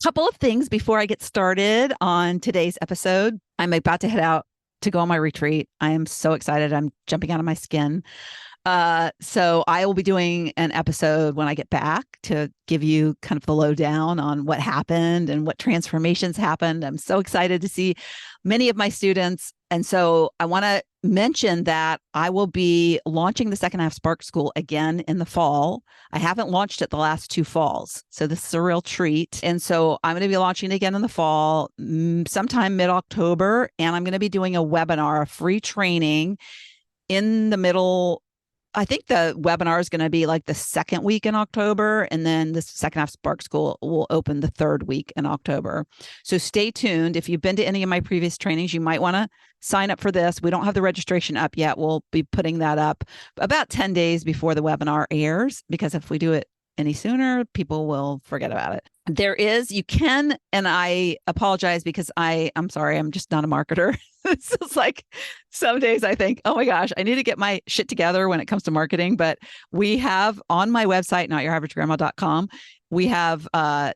Couple of things before I get started on today's episode. I'm about to head out to go on my retreat. I am so excited. I'm jumping out of my skin. So I will be doing an episode when I get back to give you kind of the lowdown on what happened and what transformations happened. I'm so excited to see many of my students. And so I want to mention that I will be launching the Second Half Spark School again in the fall. I haven't launched it the last 2 falls. So this is a real treat. And so I'm going to be launching it again in the fall, sometime mid-October. And I'm going to be doing a webinar, a free training in the middle. I think the webinar is going to be like the second week in October, and then the Second Half Spark School will open the third week in October. So stay tuned. If you've been to any of my previous trainings, you might want to sign up for this. We don't have the registration up yet. We'll be putting that up about 10 days before the webinar airs, because if we do it any sooner, people will forget about it. You can, and I apologize because I'm sorry, I'm just not a marketer. It's just like some days I think, oh my gosh, I need to get my shit together when it comes to marketing. But we have on my website, notyouraveragegrandma.com, we have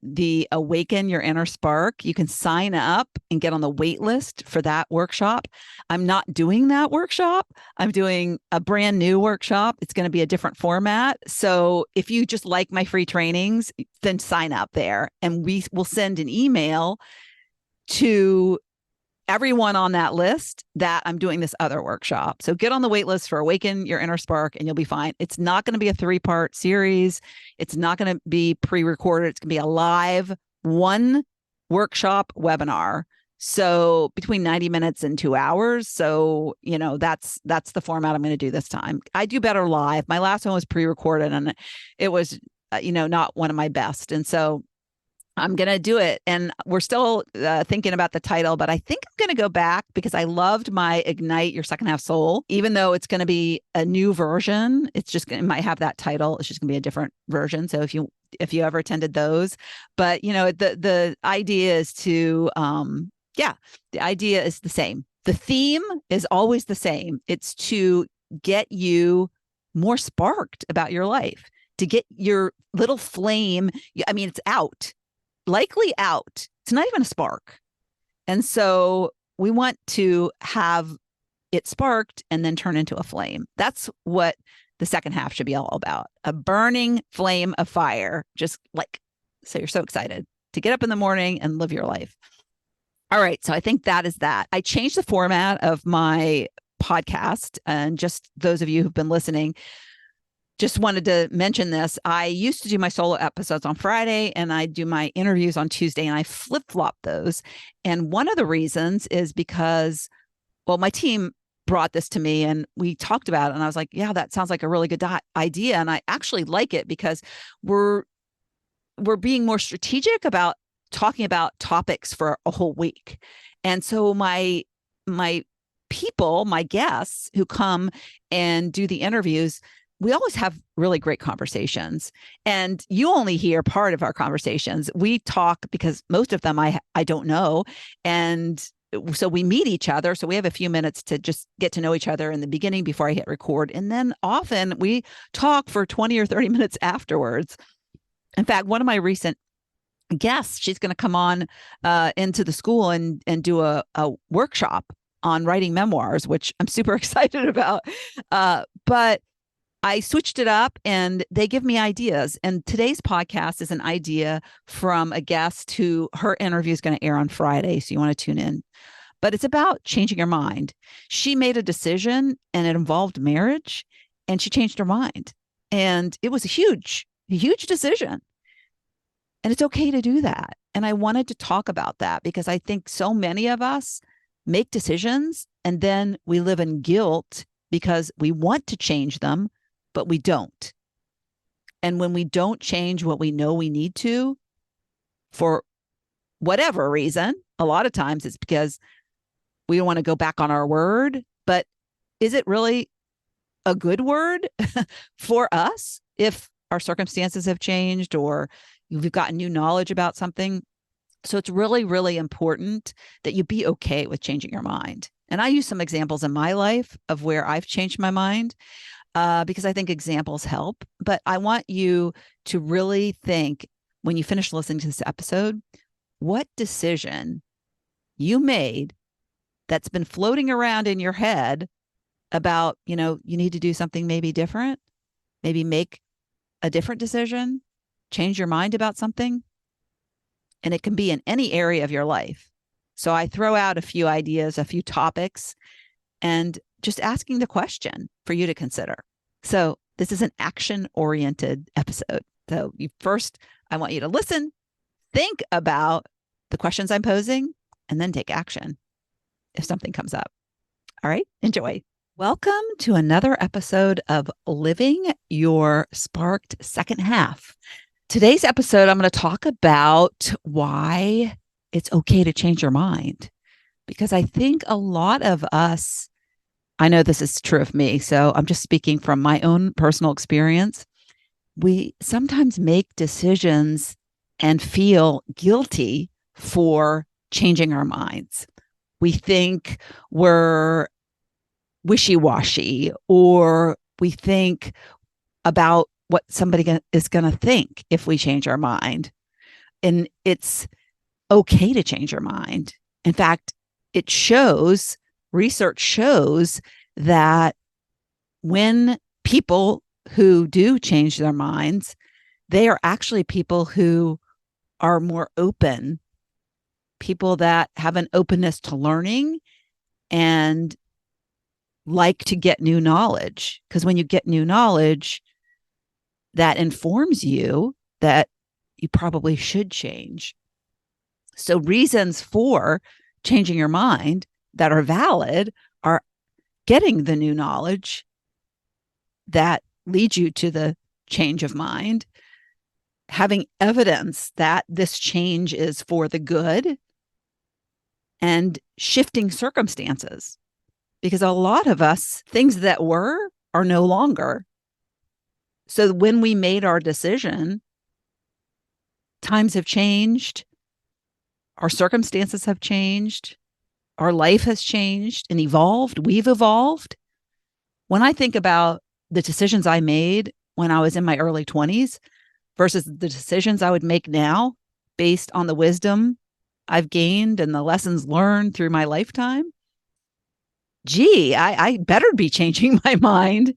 the Awaken Your Inner Spark. You can sign up and get on the wait list for that workshop. I'm not doing that workshop. I'm doing a brand new workshop. It's going to be a different format. So if you just like my free trainings, then sign up there. And we will send an email to everyone on that list that I'm doing this other workshop. So get on the wait list for Awaken Your Inner Spark and you'll be fine. It's not going to be a 3-part series. It's not going to be pre-recorded. It's going to be a live 1 workshop webinar. So between 90 minutes and 2 hours. So, that's the format I'm going to do this time. I do better live. My last one was pre-recorded and it was, not one of my best. And so I'm going to do it. And we're still thinking about the title, but I think I'm going to go back because I loved my Ignite Your Second Half Soul, even though it's going to be a new version. It might have that title. It's just going to be a different version. So if you ever attended those, but the idea is to, the idea is the same. The theme is always the same. It's to get you more sparked about your life, to get your little flame. It's out. Likely out. It's not even a spark. And so we want to have it sparked and then turn into a flame. That's what the second half should be all about. A burning flame of fire. So you're so excited to get up in the morning and live your life. All right. So I think that is that. I changed the format of my podcast, and just those of you who've been listening, just wanted to mention this. I used to do my solo episodes on Friday and I do my interviews on Tuesday, and I flip-flop those. And one of the reasons is because, my team brought this to me and we talked about it. And I was like, yeah, that sounds like a really good idea. And I actually like it because we're being more strategic about talking about topics for a whole week. And so my people, my guests who come and do the interviews, we always have really great conversations, and you only hear part of our conversations. We talk because most of them I don't know. And so we meet each other. So we have a few minutes to just get to know each other in the beginning before I hit record. And then often we talk for 20 or 30 minutes afterwards. In fact, one of my recent guests, she's going to come on into the school and do a workshop on writing memoirs, which I'm super excited about. But I switched it up and they give me ideas. And today's podcast is an idea from a guest who her interview is going to air on Friday. So you want to tune in. But it's about changing your mind. She made a decision and it involved marriage, and she changed her mind. And it was a huge decision. And it's okay to do that. And I wanted to talk about that because I think so many of us make decisions and then we live in guilt because we want to change them, but we don't. And when we don't change what we know we need to, for whatever reason, a lot of times it's because we don't want to go back on our word. But is it really a good word for us if our circumstances have changed or you've gotten new knowledge about something? So it's really, really important that you be okay with changing your mind. And I use some examples in my life of where I've changed my mind. Because I think examples help. But I want you to really think when you finish listening to this episode, what decision you made that's been floating around in your head about, you need to do something maybe different, maybe make a different decision, change your mind about something. And it can be in any area of your life. So I throw out a few ideas, a few topics, and just asking the question for you to consider. So this is an action-oriented episode. So first, I want you to listen, think about the questions I'm posing, and then take action if something comes up. All right, enjoy. Welcome to another episode of Living Your Sparked Second Half. Today's episode, I'm going to talk about why it's okay to change your mind. Because I think a lot of us, I know this is true of me, so I'm just speaking from my own personal experience. We sometimes make decisions and feel guilty for changing our minds. We think we're wishy-washy, or we think about what somebody is going to think if we change our mind. And it's okay to change your mind. In fact, research shows that when people who do change their minds, they are actually people who are more open, people that have an openness to learning and like to get new knowledge. Because when you get new knowledge, that informs you that you probably should change. So reasons for changing your mind that are valid are getting the new knowledge that leads you to the change of mind, having evidence that this change is for the good, and shifting circumstances. Because a lot of us, things that were are no longer. So when we made our decision, times have changed, our circumstances have changed, our life has changed and evolved. We've evolved. When I think about the decisions I made when I was in my early 20s versus the decisions I would make now based on the wisdom I've gained and the lessons learned through my lifetime, I better be changing my mind.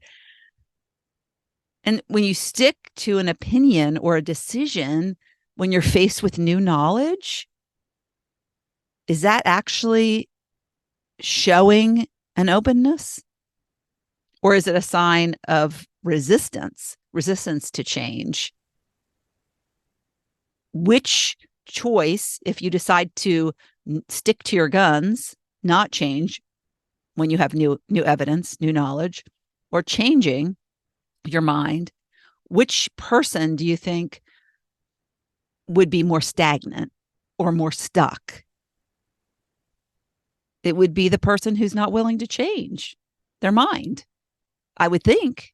And when you stick to an opinion or a decision when you're faced with new knowledge, is that actually showing an openness? Or is it a sign of resistance to change? Which choice, if you decide to stick to your guns, not change when you have new evidence, new knowledge, or changing your mind, which person do you think would be more stagnant or more stuck? It would be the person who's not willing to change their mind, I would think.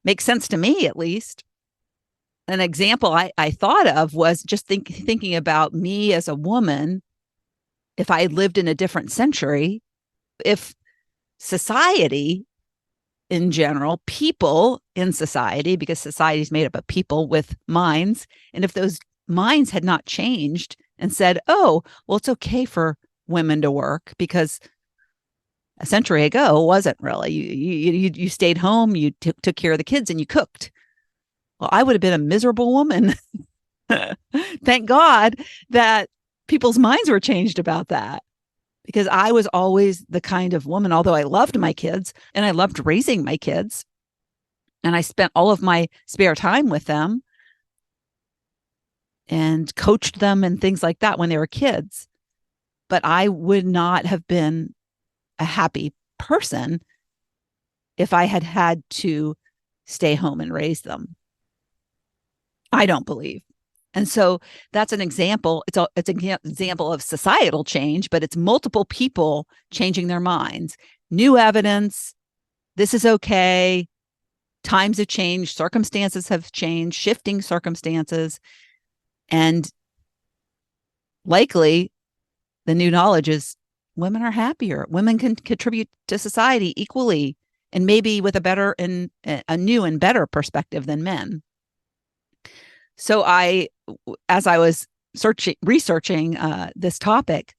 Makes sense to me, at least. An example I thought of was just thinking about me as a woman. If I had lived in a different century, if society in general, people in society, because society is made up of people with minds, and if those minds had not changed and said, oh, well, it's okay for women to work, because a century ago it wasn't really. You stayed home, you took care of the kids, and you cooked. Well, I would have been a miserable woman. Thank God that people's minds were changed about that, because I was always the kind of woman, although I loved my kids and I loved raising my kids, and I spent all of my spare time with them and coached them and things like that when they were kids. But I would not have been a happy person if I had had to stay home and raise them. I don't believe. And so that's an example. It's an example of societal change, but it's multiple people changing their minds. New evidence. This is okay. Times have changed. Circumstances have changed. Shifting circumstances. And likely the new knowledge is women are happier. Women can contribute to society equally, and maybe with a new and better perspective than men. So as I was researching this topic,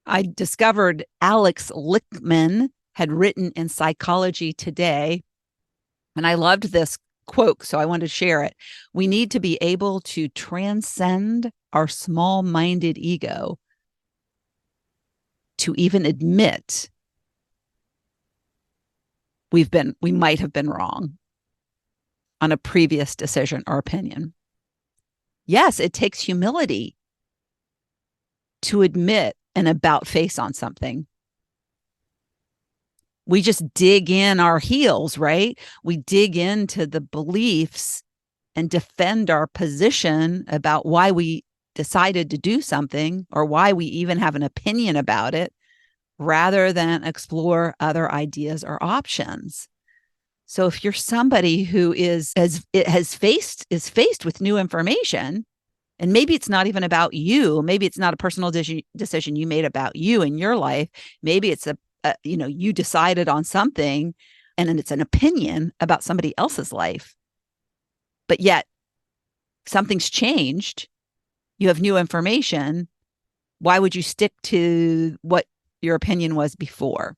I discovered Alex Lichtman had written in Psychology Today, and I loved this quote, so I wanted to share it. We need to be able to transcend our small-minded ego to even admit we might have been wrong on a previous decision or opinion. Yes, it takes humility to admit an about face on something. We just dig in our heels, right? We dig into the beliefs and defend our position about why we decided to do something or why we even have an opinion about it, rather than explore other ideas or options. So if you're somebody who is faced with new information, and maybe it's not even about you, maybe it's not a personal decision you made about you in your life, maybe it's you decided on something and then it's an opinion about somebody else's life, but yet something's changed, you have new information, why would you stick to what your opinion was before?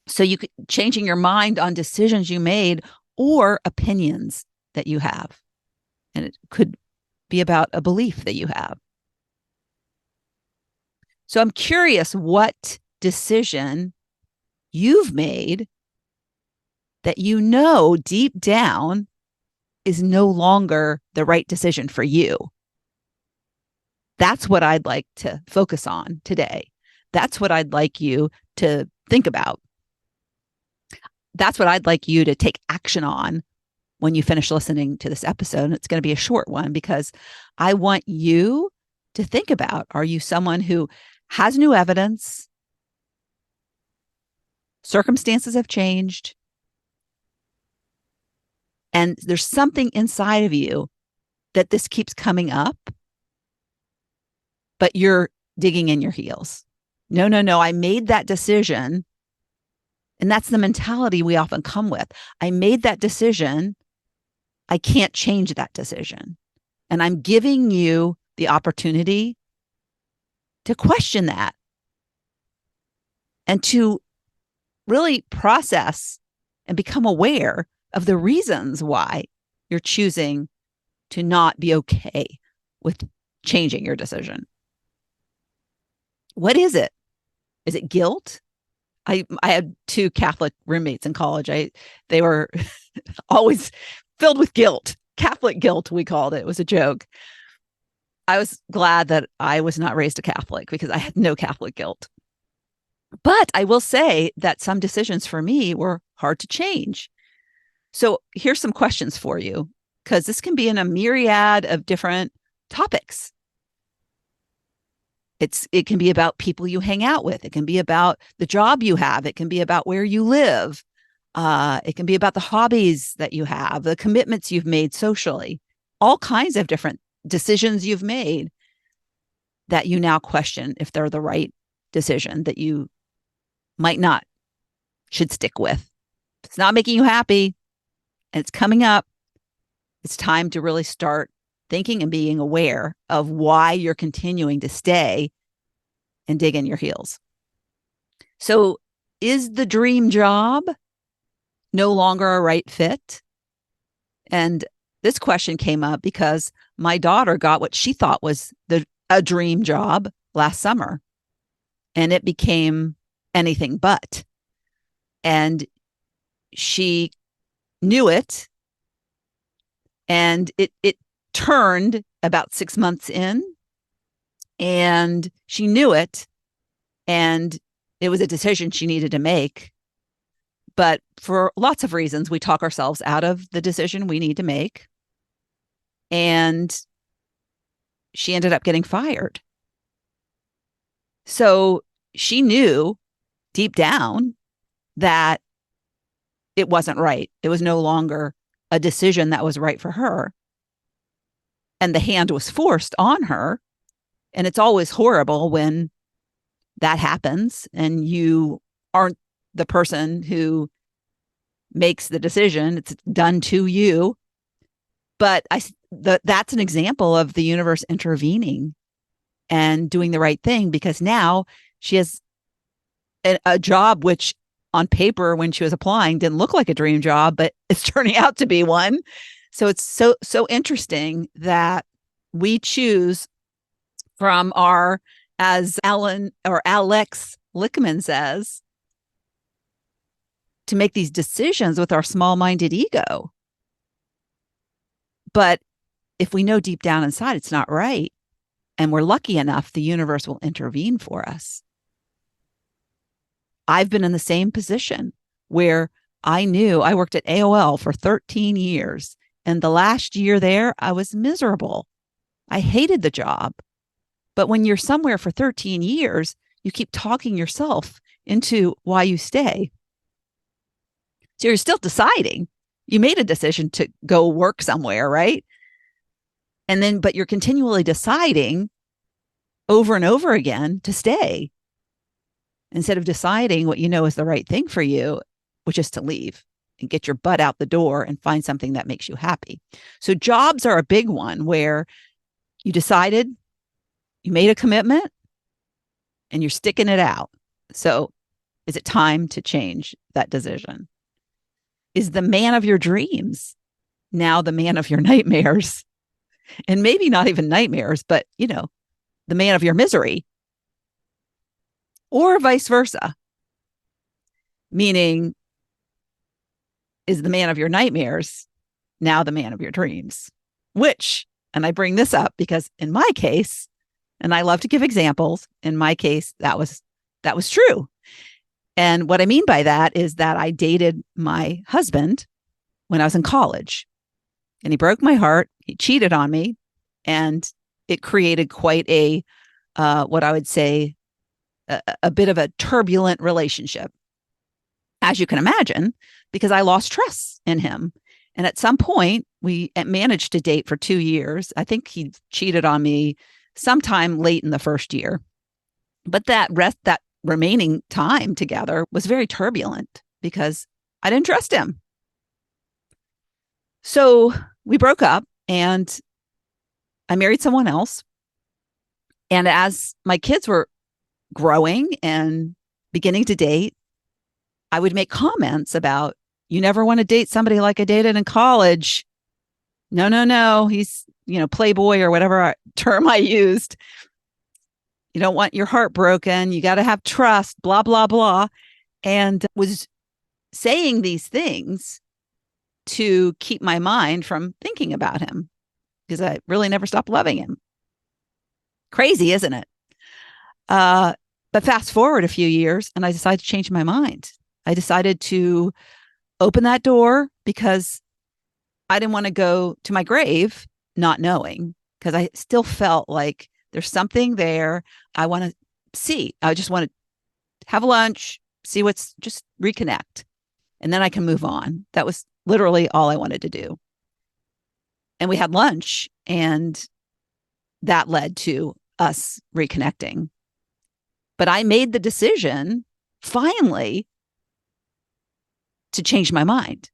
So you could changing your mind on decisions you made or opinions that you have. And it could be about a belief that you have. So I'm curious what decision you've made that you know deep down is no longer the right decision for you. That's what I'd like to focus on today. That's what I'd like you to think about. That's what I'd like you to take action on when you finish listening to this episode. And it's going to be a short one because I want you to think about, are you someone who has new evidence? Circumstances have changed. And there's something inside of you that this keeps coming up, but you're digging in your heels. No, I made that decision. And that's the mentality we often come with. I made that decision. I can't change that decision. And I'm giving you the opportunity to question that and to really process and become aware of the reasons why you're choosing to not be okay with changing your decision. What is it? Is it guilt? I had two Catholic roommates in college. They were always filled with guilt. Catholic guilt, we called it. It was a joke. I was glad that I was not raised a Catholic because I had no Catholic guilt. But I will say that some decisions for me were hard to change. So here's some questions for you, because this can be in a myriad of different topics. It can be about people you hang out with. It can be about the job you have. It can be about where you live. It can be about the hobbies that you have, the commitments you've made socially, all kinds of different decisions you've made that you now question if they're the right decision, that you might not should stick with. If it's not making you happy and it's coming up, it's time to really start thinking and being aware of why you're continuing to stay and dig in your heels. So is the dream job no longer a right fit? And this question came up because my daughter got what she thought was a dream job last summer, and it became anything but. And she knew it, and it turned about 6 months in, and she knew it, and it was a decision she needed to make. But for lots of reasons, we talk ourselves out of the decision we need to make. And she ended up getting fired. So she knew deep down that it wasn't right. It was no longer a decision that was right for her. And the hand was forced on her. And it's always horrible when that happens and you aren't the person who makes the decision. It's done to you. But that's an example of the universe intervening and doing the right thing, because now she has a job which on paper when she was applying didn't look like a dream job, but it's turning out to be one. So it's so interesting that we choose from our, as Alan or Alex Lickman says, to make these decisions with our small-minded ego. But if we know deep down inside it's not right, and we're lucky enough, the universe will intervene for us. I've been in the same position where I knew I worked at AOL for 13 years. And the last year there, I was miserable. I hated the job. But when you're somewhere for 13 years, you keep talking yourself into why you stay. So you're still deciding. You made a decision to go work somewhere, right? And then, but you're continually deciding over and over again to stay, instead of deciding what you know is the right thing for you, which is to leave and get your butt out the door and find something that makes you happy. So jobs are a big one where you decided, you made a commitment, and you're sticking it out. So is it time to change that decision? Is the man of your dreams now the man of your nightmares? And maybe not even nightmares, but, you know, the man of your misery, or vice versa. Meaning, is the man of your nightmares now the man of your dreams? Which, and I bring this up because in my case, and I love to give examples, in my case, that was true. And what I mean by that is that I dated my husband when I was in college, and he broke my heart. He cheated on me, and it created quite a, what I would say, a bit of a turbulent relationship, as you can imagine, because I lost trust in him. And at some point, we managed to date for 2 years. I think he cheated on me sometime late in the first year. But that remaining time together was very turbulent because I didn't trust him. So we broke up and I married someone else. And as my kids were growing and beginning to date, I would make comments about, you never want to date somebody like I dated in college. No. He's, playboy or whatever term I used. You don't want your heart broken. You got to have trust, blah, blah, blah. And was saying these things to keep my mind from thinking about him because I really never stopped loving him. Crazy, isn't it? But fast forward a few years and I decided to change my mind. I decided to open that door because I didn't want to go to my grave not knowing, because I still felt like there's something there I want to see. I just want to have lunch, see just reconnect, and then I can move on. That was literally all I wanted to do. And we had lunch, and that led to us reconnecting. But I made the decision finally to change my mind.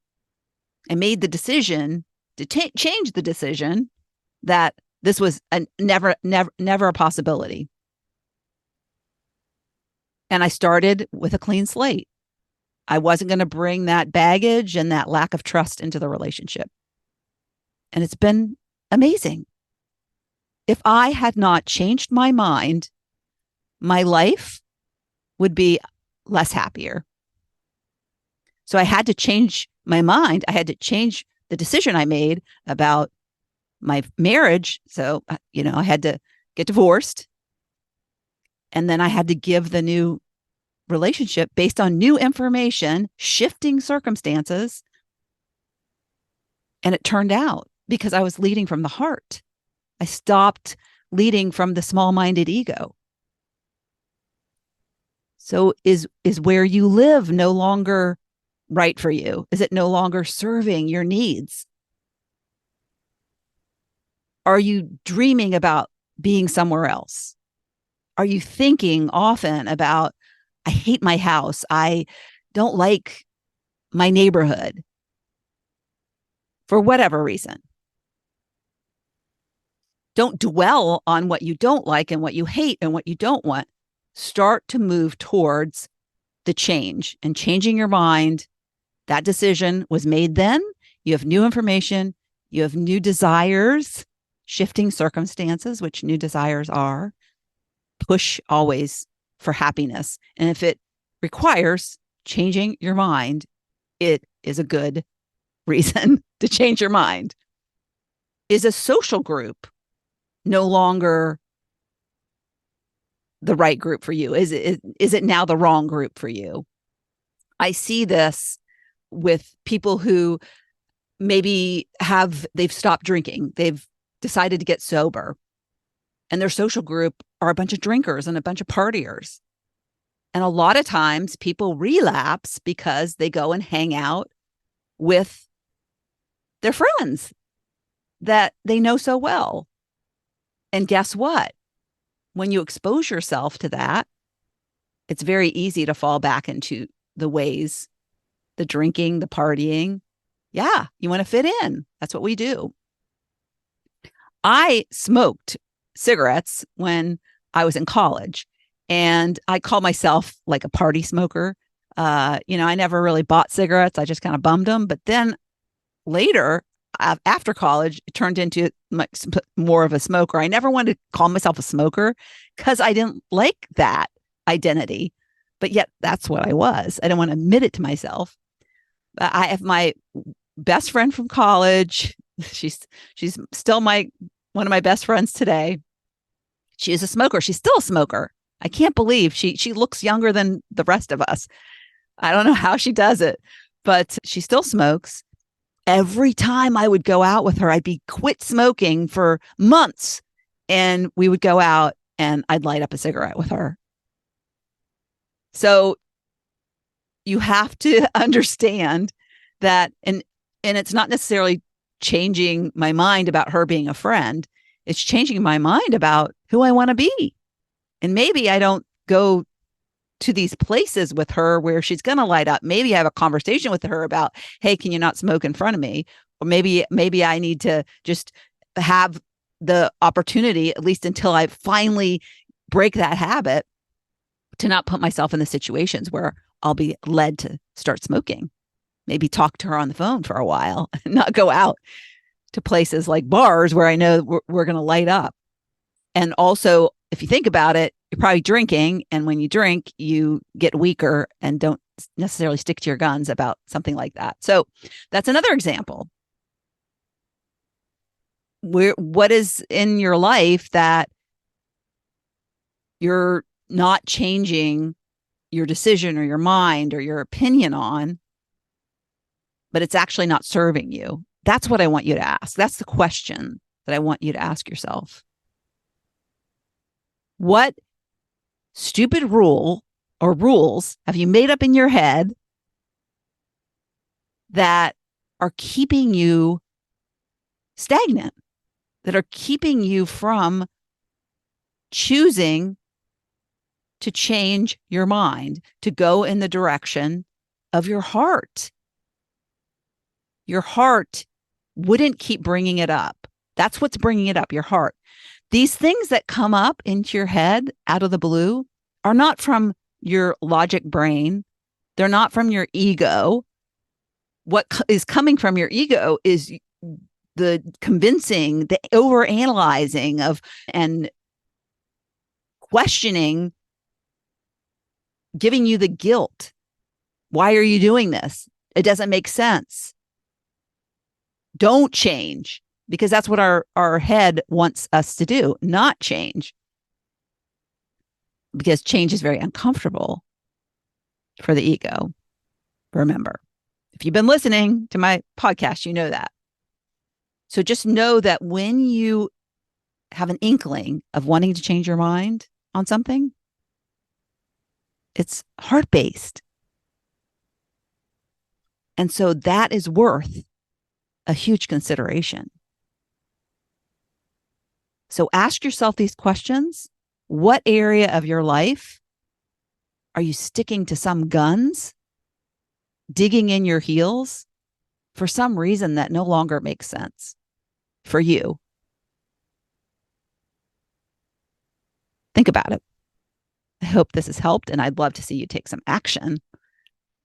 I made the decision to change the decision that this was never a possibility. And I started with a clean slate. I wasn't going to bring that baggage and that lack of trust into the relationship. And it's been amazing. If I had not changed my mind, my life would be less happier. So I had to change my mind. I had to change the decision I made about my marriage. So, I had to get divorced. And then I had to give the new relationship based on new information, shifting circumstances. And it turned out because I was leading from the heart. I stopped leading from the small-minded ego. So is where you live no longer right for you? Is it no longer serving your needs? Are you dreaming about being somewhere else? Are you thinking often about, I hate my house. I don't like my neighborhood for whatever reason? Don't dwell on what you don't like and what you hate and what you don't want. Start to move towards the change and changing your mind. That decision was made then. You have new information. You have new desires, shifting circumstances, which new desires are. Push always for happiness. And if it requires changing your mind, it is a good reason to change your mind. Is a social group no longer the right group for you? Is it now the wrong group for you? I see this with people who maybe they've stopped drinking. They've decided to get sober. And their social group are a bunch of drinkers and a bunch of partiers. And a lot of times people relapse because they go and hang out with their friends that they know so well. And guess what? When you expose yourself to that, it's very easy to fall back into the ways, the drinking, the partying. Yeah, you want to fit in. That's what we do. I smoked cigarettes when I was in college, and I call myself like a party smoker. I never really bought cigarettes. I just kind of bummed them. But then later, after college, it turned into more of a smoker. I never wanted to call myself a smoker because I didn't like that identity. But yet that's what I was. I didn't want to admit it to myself. I have my best friend from college. She's still one of my best friends today. She is a smoker. She's still a smoker. I can't believe she looks younger than the rest of us. I don't know how she does it, but she still smokes. Every time I would go out with her, I'd be quit smoking for months, and we would go out and I'd light up a cigarette with her. So you have to understand that, and it's not necessarily changing my mind about her being a friend. It's changing my mind about who I want to be. And maybe I don't go to these places with her where she's going to light up. Maybe I have a conversation with her about, hey, can you not smoke in front of me? Or maybe I need to just have the opportunity, at least until I finally break that habit, to not put myself in the situations where I'll be led to start smoking. Maybe talk to her on the phone for a while and not go out to places like bars where I know we're going to light up. And also, if you think about it, you're probably drinking. And when you drink, you get weaker and don't necessarily stick to your guns about something like that. So that's another example. What is in your life that you're not changing your decision or your mind or your opinion on, but it's actually not serving you? That's what I want you to ask. That's the question that I want you to ask yourself. What stupid rule or rules have you made up in your head that are keeping you stagnant, that are keeping you from choosing to change your mind, to go in the direction of your heart? Your heart wouldn't keep bringing it up. That's what's bringing it up, your heart. These things that come up into your head out of the blue are not from your logic brain. They're not from your ego. What is coming from your ego is the convincing, the overanalyzing of and questioning, giving you the guilt. Why are you doing this? It doesn't make sense. Don't change, because that's what our head wants us to do, not change. Because change is very uncomfortable for the ego. Remember, if you've been listening to my podcast, you know that. So just know that when you have an inkling of wanting to change your mind on something, it's heart-based. And so that is worth a huge consideration. So ask yourself these questions. What area of your life are you sticking to some guns, digging in your heels for some reason that no longer makes sense for you? Think about it. I hope this has helped, and I'd love to see you take some action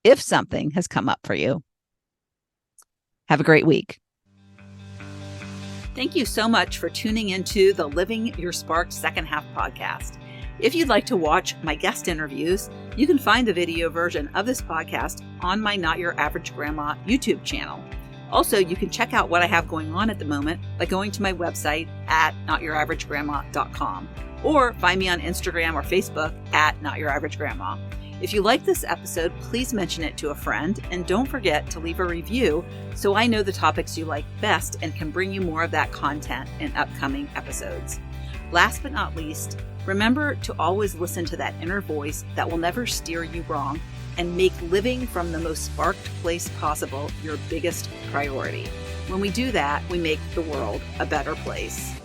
if something has come up for you. Have a great week. Thank you so much for tuning into the Living Your Sparked Second Half podcast. If you'd like to watch my guest interviews, you can find the video version of this podcast on my Not Your Average Grandma YouTube channel. Also, you can check out what I have going on at the moment by going to my website at notyouraverage.grandma.com or find me on Instagram or Facebook at notyouraverage.grandma. If you like this episode, please mention it to a friend, and don't forget to leave a review so I know the topics you like best and can bring you more of that content in upcoming episodes. Last but not least, remember to always listen to that inner voice that will never steer you wrong and make living from the most sparked place possible your biggest priority. When we do that, we make the world a better place.